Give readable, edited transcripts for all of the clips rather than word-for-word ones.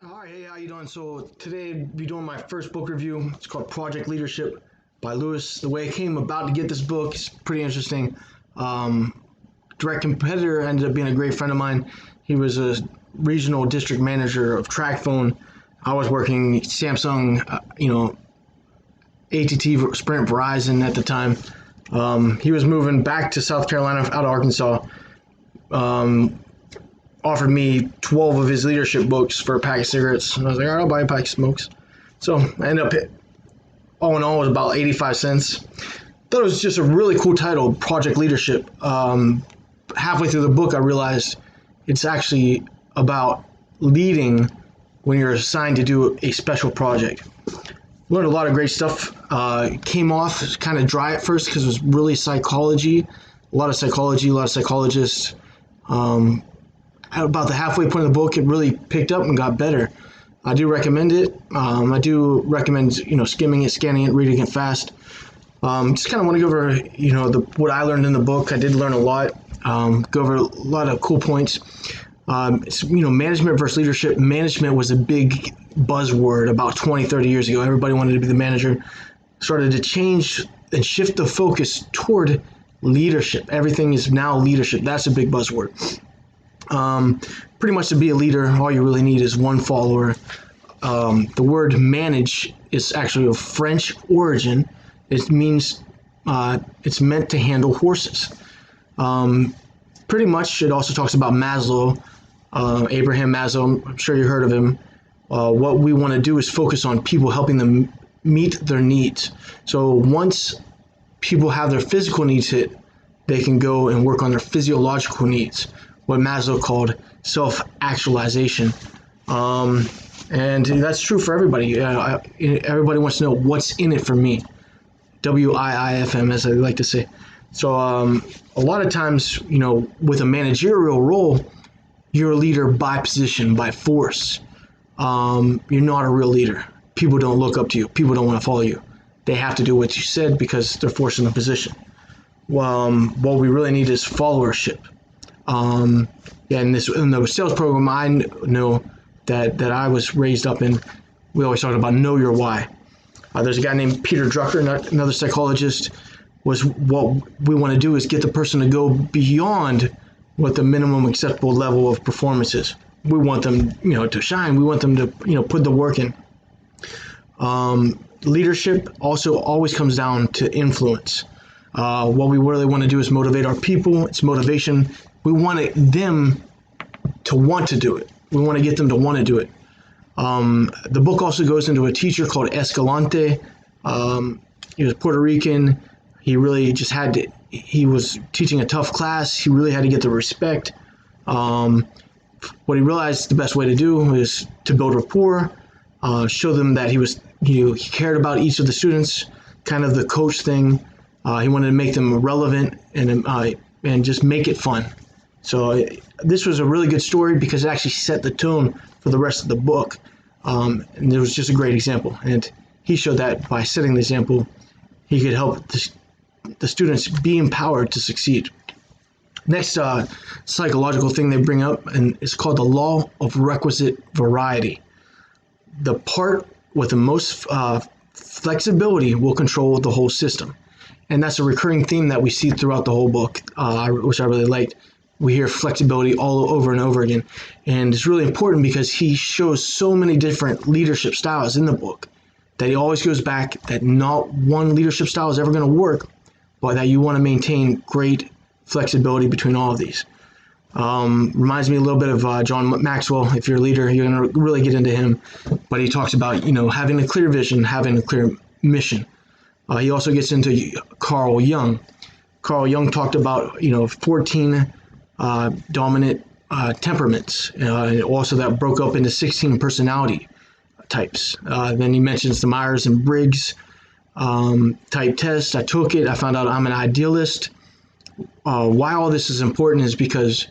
All right, hey, how you doing? So today I'll be doing my first book review. It's called Project Leadership by Lewis. The way I came about to get this book is pretty interesting. Um, Direct competitor ended up being a great friend of mine. He was a regional district manager of track phone. I was working Samsung, ATT, Sprint, Verizon at the time. He was moving back to South Carolina out of Arkansas. Um, Offered me 12 of his leadership books for a pack of cigarettes. And I was like, all right, I'll buy a pack of smokes. So I ended up, all in all, it was about 85 cents. Thought it was just a really cool title, Project Leadership. Halfway through the book, I realized it's actually about leading when you're assigned to do a special project. Learned a lot of great stuff. Came off kind of dry at first because it was really psychology, a lot of psychology, a lot of psychologists. At about the halfway point of the book, it really picked up and got better. I do recommend it. I do recommend skimming it, scanning it, reading it fast. Just kind of want to go over what I learned in the book. I did learn a lot. Go over a lot of cool points. Management versus leadership. Management was a big buzzword about 20, 30 years ago. Everybody wanted to be the manager. Started to change and shift the focus toward leadership. Everything is now leadership. That's a big buzzword. Pretty much to be a leader, all you really need is one follower. The word manage is actually of French origin. It means it's meant to handle horses. Pretty much, it also talks about Maslow, Abraham Maslow. I'm sure you heard of him. What we want to do is focus on people, helping them meet their needs. So once people have their physical needs hit, they can go and work on their physiological needs, what Maslow called self-actualization. And that's true for everybody. Everybody wants to know what's in it for me. WIIFM, as I like to say. So a lot of times, with a managerial role, you're a leader by position, by force. You're not a real leader. People don't look up to you. People don't want to follow you. They have to do what you said because they're forced in a position. What we really need is followership. In the sales program I know that I was raised up in, we always talk about know your why. There's a guy named Peter Drucker, another psychologist. Was what we want to do is get the person to go beyond what the minimum acceptable level of performance is. We want them, to shine. We want them to, put the work in. Leadership also always comes down to influence. What we really want to do is motivate our people. It's motivation. We want them to want to do it. We want to get them to want to do it. The book also goes into a teacher called Escalante. He was Puerto Rican. He really just had to, he was teaching a tough class. He really had to get the respect. What he realized the best way to do is to build rapport, show them that he cared about each of the students, kind of the coach thing. He wanted to make them relevant and just make it fun. So this was a really good story because it actually set the tone for the rest of the book. And it was just a great example. And he showed that by setting the example, he could help the students be empowered to succeed. Next psychological thing they bring up, and it's called the law of requisite variety. The part with the most flexibility will control the whole system. And that's a recurring theme that we see throughout the whole book, which I really liked. We hear flexibility all over and over again. And it's really important because he shows so many different leadership styles in the book that he always goes back that not one leadership style is ever going to work, but that you want to maintain great flexibility between all of these. Reminds me a little bit of John Maxwell. If you're a leader, you're going to really get into him. But he talks about, having a clear vision, having a clear mission. He also gets into Carl Jung. Carl Jung talked about, 14 dominant temperaments, and also that broke up into 16 personality types. Then he mentions the Myers and Briggs type test. I took it. I found out I'm an idealist. Why all this is important is because,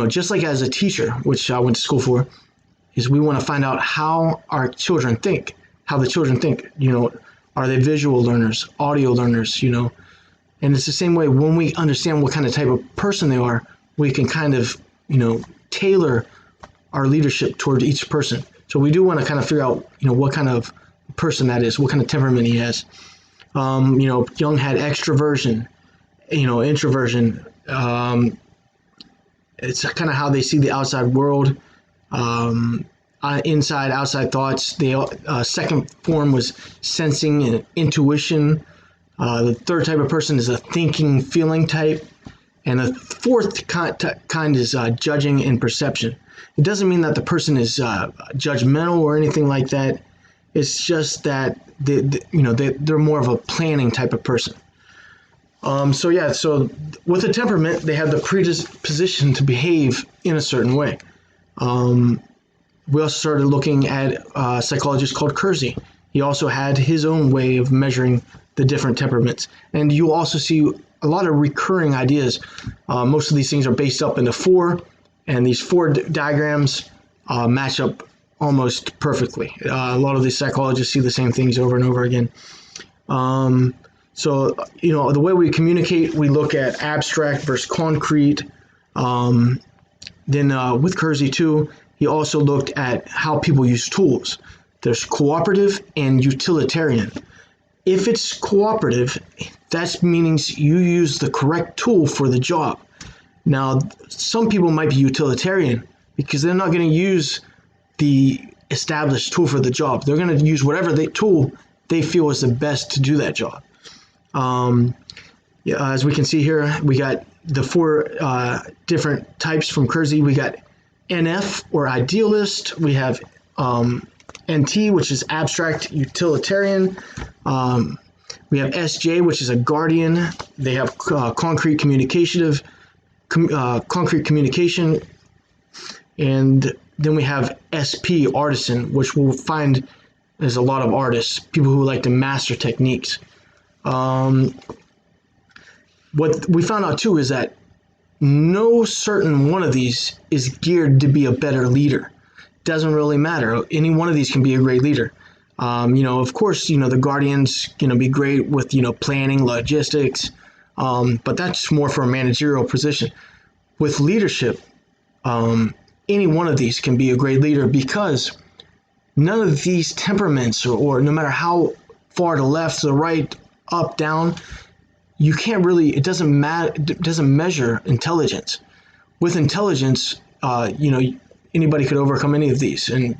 just like as a teacher, which I went to school for, is we want to find out how our children think, how the children think. Are they visual learners, audio learners, And it's the same way when we understand what kind of type of person they are, we can kind of, tailor our leadership toward each person. So we do want to kind of figure out, what kind of person that is, what kind of temperament he has. Jung had extroversion, introversion. It's kind of how they see the outside world, inside, outside thoughts. The second form was sensing and intuition. The third type of person is a thinking, feeling type. And the fourth kind is judging and perception. It doesn't mean that the person is judgmental or anything like that. It's just that they're more of a planning type of person. So with a temperament, they have the predisposition to behave in a certain way. We also started looking at a psychologist called Kersey. He also had his own way of measuring the different temperaments. And you'll also see a lot of recurring ideas. Most of these things are based up into four, and these four diagrams match up almost perfectly. A lot of these psychologists see the same things over and over again. So the way we communicate, we look at abstract versus concrete. Then with Kersey too, he also looked at how people use tools. There's cooperative and utilitarian. If it's cooperative, that means you use the correct tool for the job. Now, some people might be utilitarian because they're not going to use the established tool for the job. They're going to use whatever tool they feel is the best to do that job. As we can see here, we got the four different types from Kersey. We got NF, or idealist. We have NT, which is abstract utilitarian. We have SJ, which is a guardian. They have concrete communication. And then we have SP, artisan, which we'll find there's a lot of artists, people who like to master techniques. What we found out too is that no certain one of these is geared to be a better leader. Doesn't really matter. Any one of these can be a great leader. Of course, the guardian's going to be great with, planning, logistics, but that's more for a managerial position. With leadership, any one of these can be a great leader because none of these temperaments, or no matter how far to the left, to the right, up, down, you can't really, it doesn't measure intelligence. With intelligence, anybody could overcome any of these and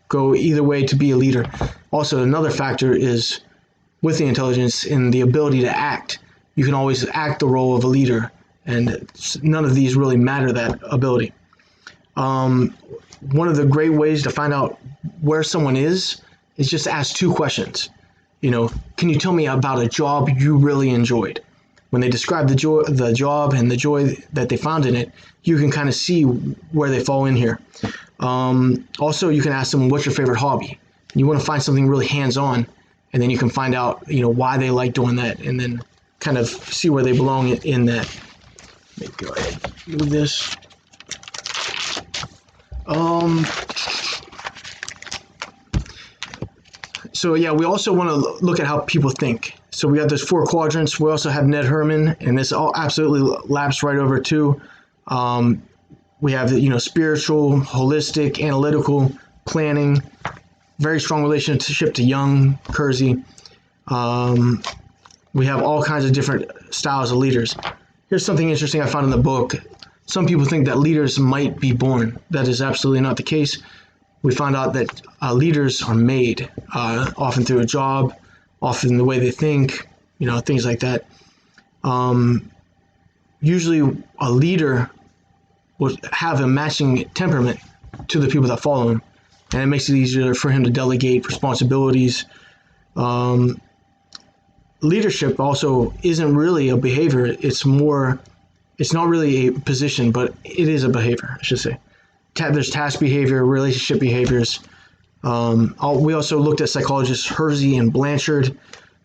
go either way to be a leader. Also, another factor is with the intelligence in the ability to act. You can always act the role of a leader, and none of these really matter that ability. One of the great ways to find out where someone is just ask two questions. Can you tell me about a job you really enjoyed? When they describe the job and the joy that they found in it, you can kind of see where they fall in here. Also, you can ask them, what's your favorite hobby? You want to find something really hands-on, and then you can find out, why they like doing that, and then kind of see where they belong in that. Let me go ahead and move this. So yeah, we also want to look at how people think. So we have those four quadrants. We also have Ned Herman, and this all absolutely laps right over too. We have spiritual, holistic, analytical, planning, very strong relationship to Jung, Kersey. We have all kinds of different styles of leaders. Here's something interesting I found in the book. Some people think that leaders might be born. That is absolutely not the case. We found out that leaders are made, often through a job, often the way they think, things like that. Usually a leader will have a matching temperament to the people that follow him, and it makes it easier for him to delegate responsibilities. Leadership also isn't really a behavior. It's not really a position, but it is a behavior, I should say. There's task behavior, relationship behaviors. We also looked at psychologists Hersey and Blanchard.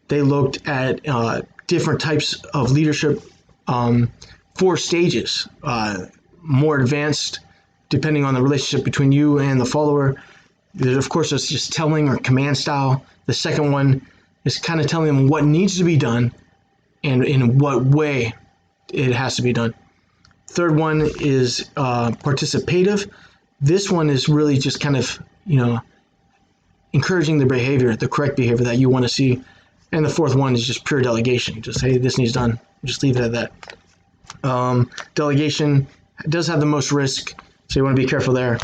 They looked at different types of leadership, 4 stages, more advanced, depending on the relationship between you and the follower. Of course, it's just telling or command style. The second one is kind of telling them what needs to be done and in what way it has to be done. Third one is participative. This one is really just kind of, encouraging the behavior, the correct behavior that you want to see. And the fourth one is just pure delegation. Just, hey, this needs done. Just leave it at that. Delegation does have the most risk, so you want to be careful there.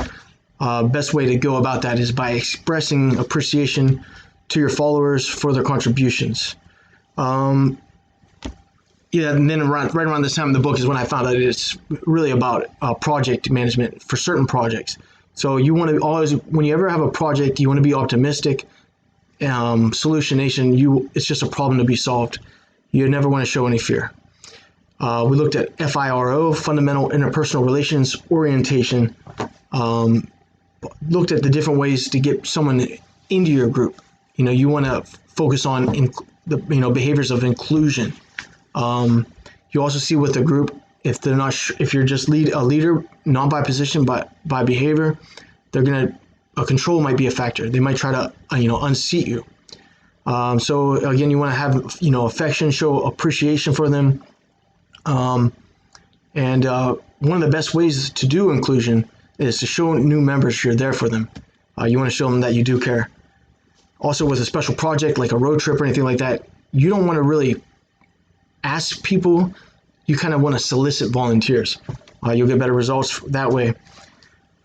Best way to go about that is by expressing appreciation to your followers for their contributions. And then right around this time in the book is when I found out it's really about project management for certain projects. So you want to always, when you ever have a project, you want to be optimistic. Solutionation, it's just a problem to be solved. You never want to show any fear. We looked at FIRO, fundamental interpersonal relations orientation. Looked at the different ways to get someone into your group. You want to focus on the behaviors of inclusion. You also see with the group, if they're not, if you're just a leader, not by position but by behavior, a control might be a factor. They might try to unseat you. So again, you want to have affection, show appreciation for them. And one of the best ways to do inclusion is to show new members you're there for them. You want to show them that you do care. Also, with a special project like a road trip or anything like that, you don't want to really ask people. You kind of want to solicit volunteers. You'll get better results that way.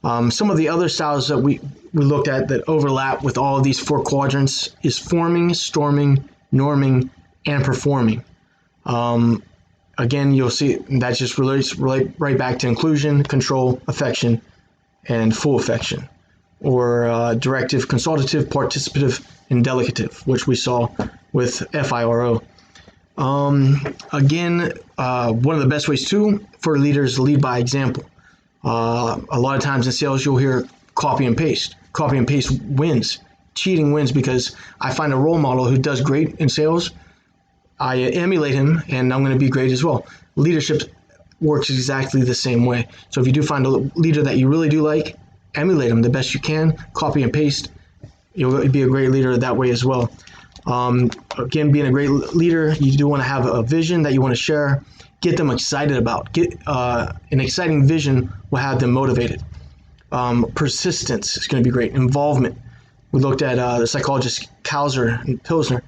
Some of the other styles that we looked at that overlap with all of these four quadrants is forming, storming, norming, and performing. Again, you'll see that just relates right back to inclusion, control, affection, and full affection, or directive, consultative, participative, and delegative, which we saw with FIRO. Again, one of the best ways too for leaders to lead by example. A lot of times in sales, you'll hear copy and paste. Copy and paste wins. Cheating wins because I find a role model who does great in sales. I emulate him, and I'm going to be great as well. Leadership works exactly the same way. So if you do find a leader that you really do like, emulate him the best you can. Copy and paste. You'll be a great leader that way as well. Again, being a great leader, you do want to have a vision that you want to share. Get them excited about. An exciting vision will have them motivated. Persistence is going to be great. Involvement. We looked at the psychologists Kauser and Posner.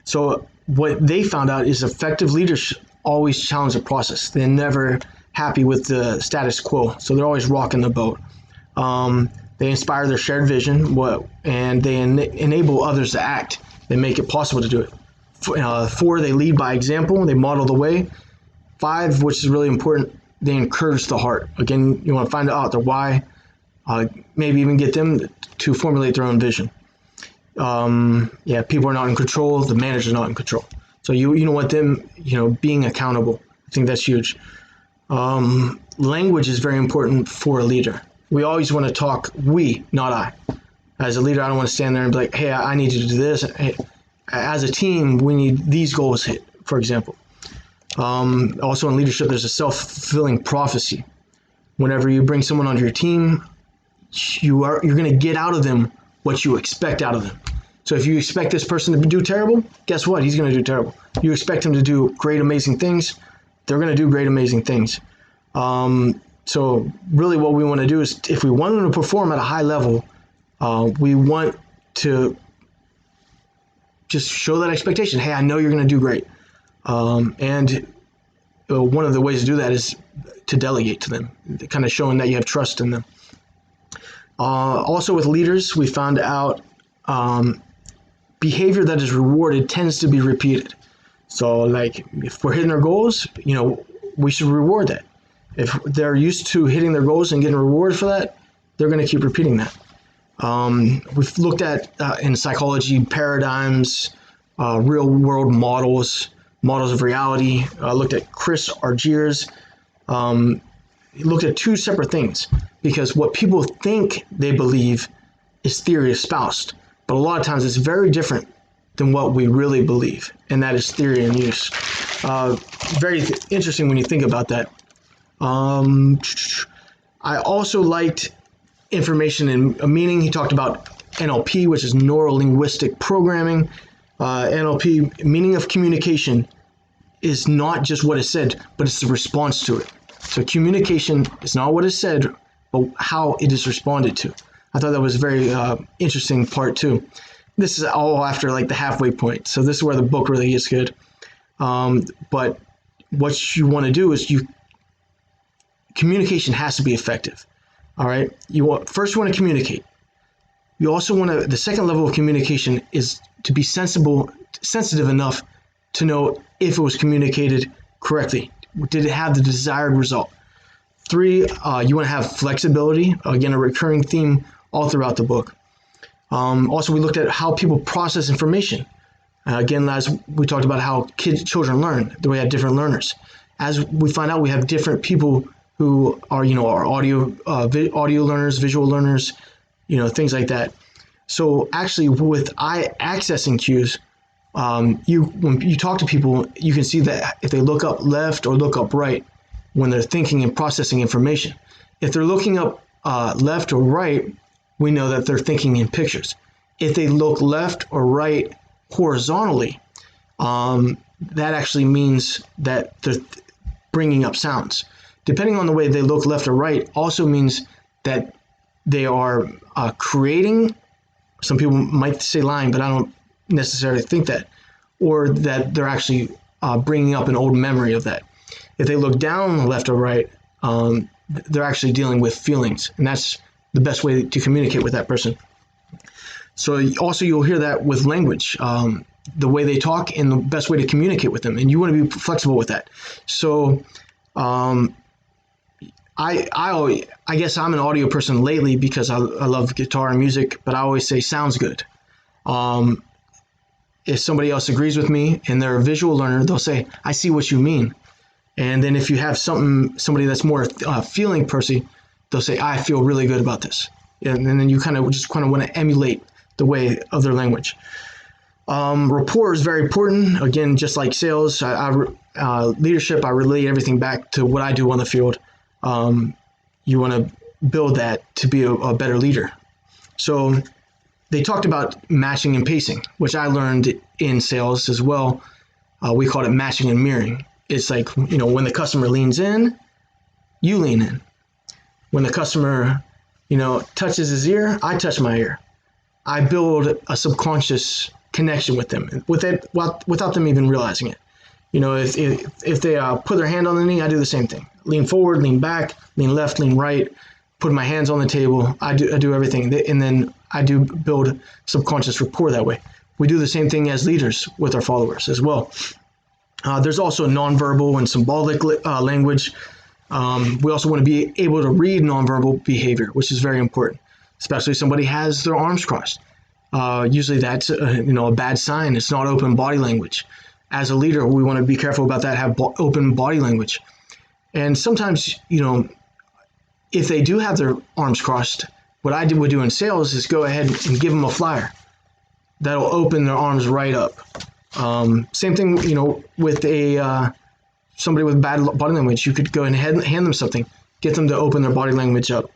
So what they found out is effective leaders always challenge the process. They're never happy with the status quo, so they're always rocking the boat. They inspire their shared vision, and they enable others to act. They make it possible to do it. 4, they lead by example. They model the way. 5, which is really important, they encourage the heart. Again, you want to find out their why. Maybe even get them to formulate their own vision. People are not in control. The manager's not in control. So you want them, being accountable. I think that's huge. Language is very important for a leader. We always want to talk we, not I. As a leader, I don't want to stand there and be like, hey, I need you to do this. Hey, as a team, we need these goals hit, for example. Also in leadership, there's a self-fulfilling prophecy. Whenever you bring someone onto your team, you're going to get out of them what you expect out of them. So if you expect this person to do terrible, guess what? He's going to do terrible. You expect him to do great, amazing things, they're going to do great, amazing things. So really what we want to do is, if we want them to perform at a high level, we want to just show that expectation. Hey, I know you're going to do great. And one of the ways to do that is to delegate to them, kind of showing that you have trust in them. Also with leaders, we found out behavior that is rewarded tends to be repeated. So like if we're hitting our goals, we should reward that. If they're used to hitting their goals and getting rewarded for that, they're going to keep repeating that. We've looked at in psychology paradigms, real world models of reality. Looked at Chris Argyre's. Looked at 2 separate things, because what people think they believe is theory espoused, but a lot of times it's very different than what we really believe, and that is theory in use. Very interesting when you think about that. I also liked information and meaning. He talked about NLP, which is neuro-linguistic programming. NLP, meaning of communication, is not just what is said, but it's the response to it. So communication is not what is said, but how it is responded to. I thought that was a very interesting part too. This is all after like the halfway point. So this is where the book really gets good. But what you want to do is communication has to be effective. All right. First you want to communicate. You also want to, the second level of communication is to be sensitive enough to know if it was communicated correctly. Did it have the desired result? 3, you want to have flexibility. Again, a recurring theme all throughout the book. Also, we looked at how people process information. Again, as we talked about how children learn, that we have different learners. As we find out, we have different people who are, are audio learners, visual learners, things like that. So actually, with eye accessing cues, when you talk to people, you can see that if they look up left or look up right when they're thinking and processing information. If they're looking up left or right, we know that they're thinking in pictures. If they look left or right horizontally, that actually means that they're bringing up sounds. Depending on the way they look left or right also means that they are creating, some people might say lying, but I don't necessarily think that, or that they're actually bringing up an old memory of that. If they look down left or right, they're actually dealing with feelings, and that's the best way to communicate with that person. So also you'll hear that with language, the way they talk and the best way to communicate with them, and you want to be flexible with that. So I guess I'm an audio person lately because I love guitar and music, but I always say sounds good. If somebody else agrees with me and they're a visual learner, they'll say, I see what you mean. And then if you have somebody that's more feeling person, they'll say, I feel really good about this. And then you kind of want to emulate the way of their language. Rapport is very important. Again, just like sales, leadership, I relate everything back to what I do on the field. You want to build that to be a better leader. So they talked about matching and pacing, which I learned in sales as well. We called it matching and mirroring. It's like, when the customer leans in, you lean in. When the customer, touches his ear, I touch my ear. I build a subconscious connection with them without them even realizing it. If they put their hand on the knee, I do the same thing. Lean forward, lean back, lean left, lean right, put my hands on the table. I do everything. And then I do build subconscious rapport that way. We do the same thing as leaders with our followers as well. There's also nonverbal and symbolic language. We also want to be able to read nonverbal behavior, which is very important, especially if somebody has their arms crossed. Usually that's a bad sign. It's not open body language. As a leader, we want to be careful about that, have open body language. And sometimes, if they do have their arms crossed, what I would do in sales is go ahead and give them a flyer. That'll open their arms right up. Same thing, with somebody with bad body language. You could go and hand them something, get them to open their body language up.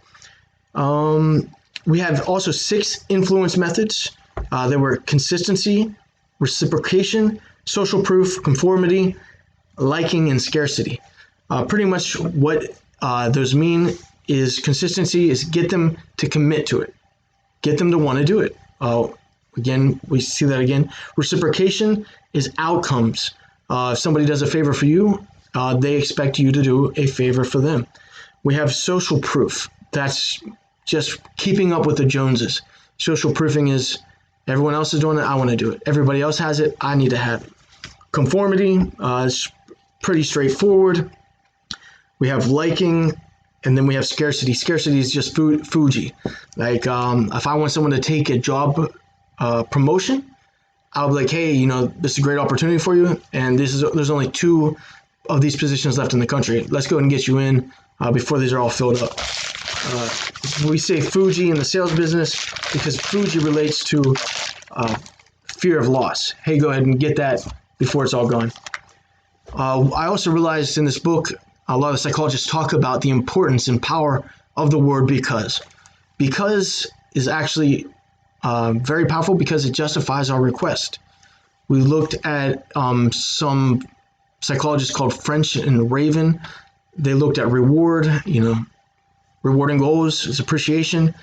We have also 6 influence methods. There were consistency, reciprocation, social proof, conformity, liking, and scarcity. Pretty much what those mean is consistency is get them to commit to it, get them to want to do it. Again, we see that again. Reciprocation is outcomes. If somebody does a favor for you, they expect you to do a favor for them. We have social proof. That's just keeping up with the Joneses. Social proofing is everyone else is doing it, I want to do it. Everybody else has it, I need to have it. Conformity is pretty straightforward. We have liking, and then we have scarcity. Scarcity is just Fuji. Like if I want someone to take a job promotion, I'll be like, hey, this is a great opportunity for you, and there's only 2 of these positions left in the country. Let's go and get you in before these are all filled up. We say Fuji in the sales business because Fuji relates to fear of loss. Hey, go ahead and get that before it's all gone. I also realized in this book, a lot of psychologists talk about the importance and power of the word because. Because is actually very powerful because it justifies our request. We looked at some psychologists called French and Raven. They looked at reward, rewarding goals is appreciation.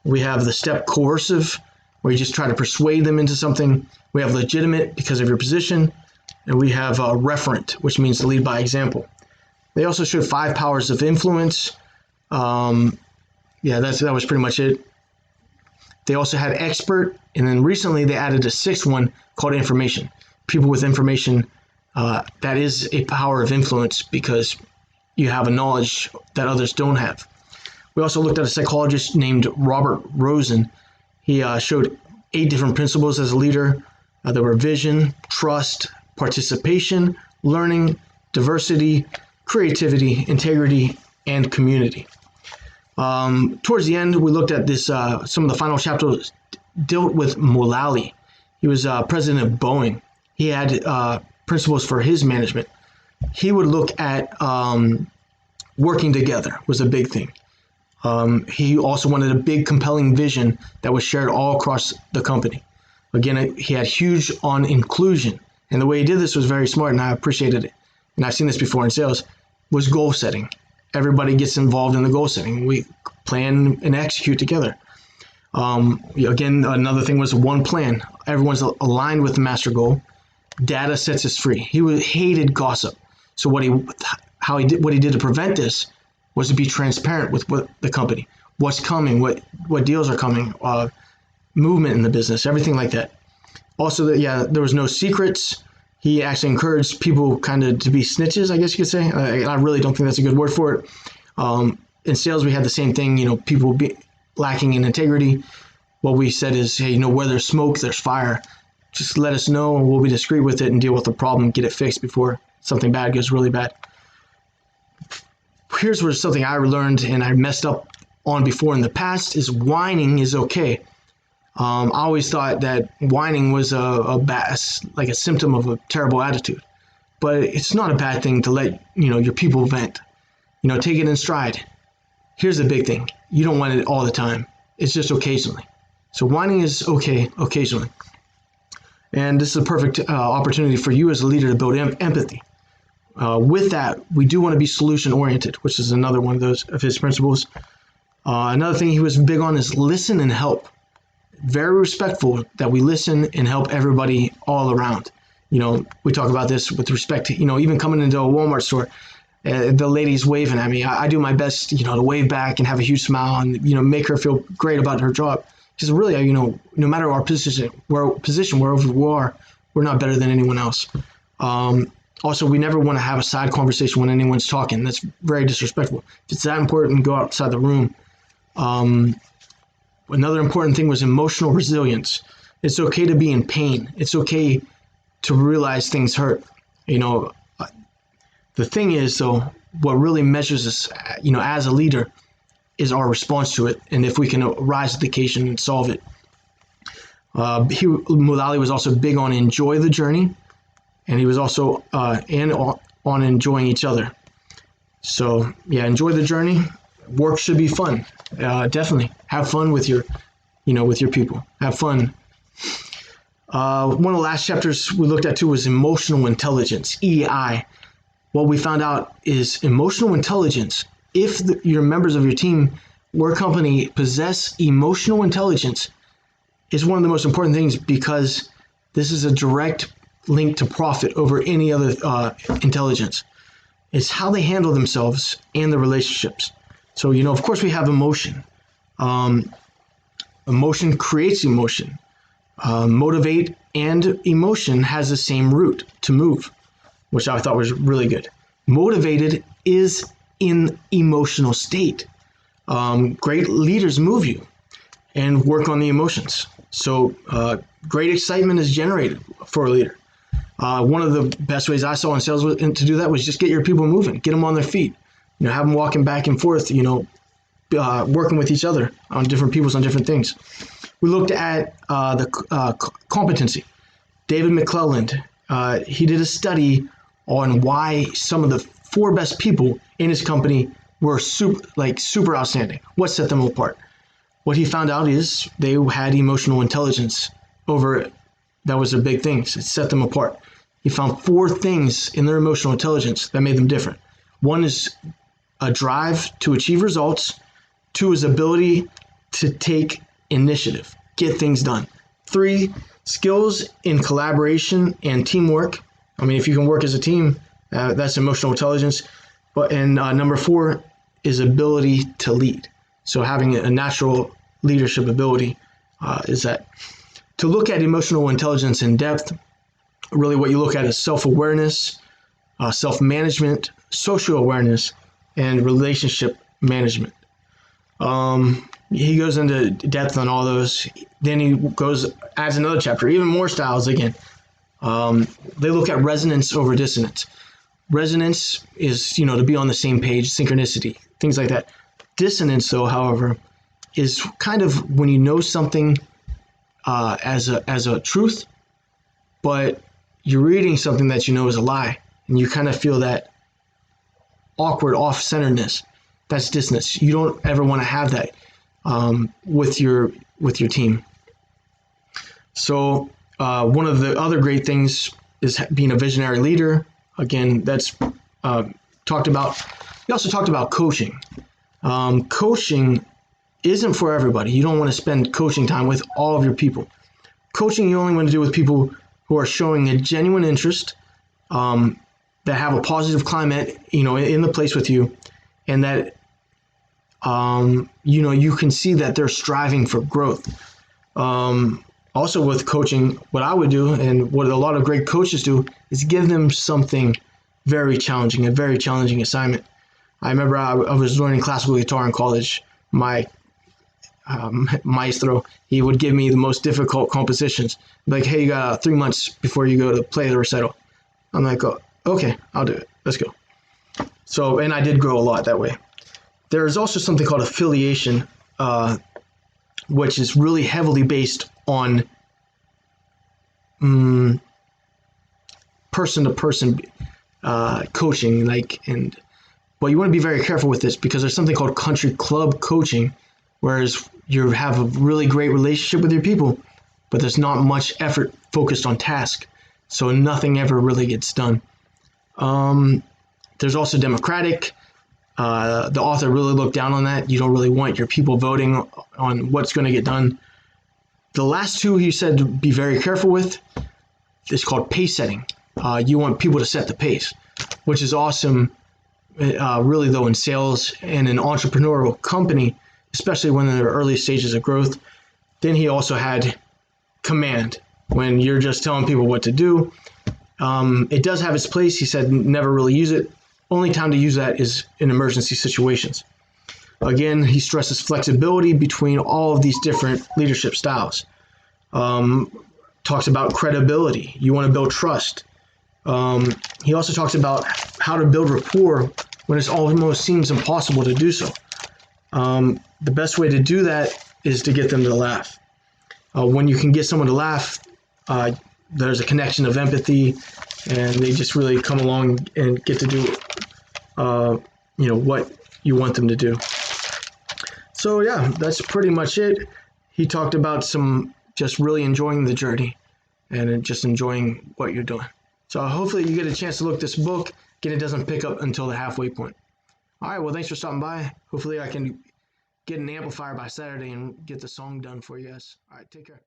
We have the step coercive, where you just try to persuade them into something. We have legitimate because of your position. And we have referent, which means to lead by example. They also showed 5 powers of influence. That was pretty much it. They also had expert, and then recently they added a 6th one called information. People with information, that is a power of influence because you have a knowledge that others don't have. We also looked at a psychologist named Robert Rosen. He showed 8 different principles as a leader. There were vision, trust, participation, learning, diversity, creativity, integrity, and community. Towards the end, we looked at this. Some of the final chapters dealt with Mullally. He was president of Boeing. He had principles for his management. He would look at working together was a big thing. He also wanted a big, compelling vision that was shared all across the company. Again, he had huge on inclusion. And the way he did this was very smart, and I appreciated it. And I've seen this before in sales, was goal setting. Everybody gets involved in the goal setting. We plan and execute together. Again, another thing was one plan. Everyone's aligned with the master goal. Data sets us free. He hated gossip. So what he did to prevent this was to be transparent with what the company, what's coming, what deals are coming, movement in the business, everything like that. Also, there was no secrets. He actually encouraged people kind of to be snitches, I guess you could say. I really don't think that's a good word for it. In sales, we had the same thing, people be lacking in integrity. What we said is, hey, where there's smoke, there's fire. Just let us know, and we'll be discreet with it and deal with the problem, get it fixed before something bad goes really bad. Here's where something I learned and I messed up on before in the past is whining is okay. I always thought that whining was a symptom of a terrible attitude, but it's not a bad thing to let your people vent. Take it in stride. Here's the big thing: you don't want it all the time. It's just occasionally. So whining is okay occasionally, and this is a perfect opportunity for you as a leader to build empathy. With that, we do want to be solution oriented, which is another one of his principles. Another thing he was big on is listen and help. Very respectful that we listen and help everybody all around. We talk about this with respect to, even coming into a Walmart store, the lady's waving at me. I do my best, to wave back and have a huge smile and, make her feel great about her job. Because really, no matter our position, wherever we are, we're not better than anyone else. Also, we never want to have a side conversation when anyone's talking. That's very disrespectful. If it's that important, go outside the room. Another important thing was emotional resilience. It's okay to be in pain. It's okay to realize things hurt. The thing is, though, what really measures us, as a leader, is our response to it, and if we can rise to the occasion and solve it. Mullally was also big on enjoy the journey, and he was also on enjoying each other. So, enjoy the journey. Work should be fun. Definitely have fun with your people. Have fun. One of the last chapters we looked at too was emotional intelligence, EI. What we found out is emotional intelligence. If your members of your team or company possess emotional intelligence, is one of the most important things because this is a direct link to profit over any other intelligence. It's how they handle themselves and the relationships. So, of course, we have emotion. Emotion creates emotion. Motivate and emotion has the same root, to move, which I thought was really good. Motivated is in emotional state. Great leaders move you and work on the emotions. So great excitement is generated for a leader. One of the best ways I saw in sales to do that was just get your people moving, get them on their feet. Have them walking back and forth, working with each other on different peoples on different things. We looked at the competency. David McClelland, he did a study on why some of the 4 best people in his company were super outstanding. What set them apart? What he found out is they had emotional intelligence over it. That was a big thing. It set them apart. He found 4 things in their emotional intelligence that made them different. One is a drive to achieve results. Two is ability to take initiative, get things done. Three, skills in collaboration and teamwork. I mean, if you can work as a team, that's emotional intelligence. And number four is ability to lead. So having a natural leadership ability is that. To look at emotional intelligence in depth, really what you look at is self-awareness, self-management, social awareness, and relationship management. He goes into depth on all those. Then he adds another chapter, even more styles again. They look at resonance over dissonance. Resonance is, to be on the same page, synchronicity, things like that. Dissonance, though, however, is kind of when you know something as a truth, but you're reading something that you know is a lie, and you kind of feel that awkward off-centeredness. That's dissonance. You don't ever want to have that with your team. So one of the other great things is being a visionary leader. Again, that's talked about. We also talked about coaching. Coaching isn't for everybody. You don't want to spend coaching time with all of your people. Coaching you only want to do with people who are showing a genuine interest, that have a positive climate, in the place with you, and that you can see that they're striving for growth. Also with coaching, what I would do and what a lot of great coaches do is give them something very challenging, a very challenging assignment. I remember I was learning classical guitar in college. My maestro, he would give me the most difficult compositions. Like, hey, you got 3 months before you go to play the recital. I'm like, oh, okay, I'll do it. Let's go. So, and I did grow a lot that way. There is also something called affiliation, which is really heavily based on person-to-person coaching. But you want to be very careful with this because there's something called country club coaching, whereas you have a really great relationship with your people, but there's not much effort focused on task, so nothing ever really gets done. There's also democratic. The author really looked down on that. You don't really want your people voting on what's going to get done. The last two he said to be very careful with is called pace setting. You want people to set the pace, which is awesome, really, though, in sales and an entrepreneurial company, especially when they're early stages of growth. Then he also had command, when you're just telling people what to do. It does have its place. He said never really use it. Only time to use that is in emergency situations. Again, he stresses flexibility between all of these different leadership styles. Talks about credibility. You want to build trust. He also talks about how to build rapport when it almost seems impossible to do so. The best way to do that is to get them to laugh. When you can get someone to laugh, there's a connection of empathy, and they just really come along and get to do what you want them to do. So yeah, that's pretty much it. He talked about just really enjoying the journey and just enjoying what you're doing. So hopefully you get a chance to look this book. Again, it doesn't pick up until the halfway point. All right, well, thanks for stopping by. Hopefully I can get an amplifier by Saturday and get the song done for you guys. All right, take care.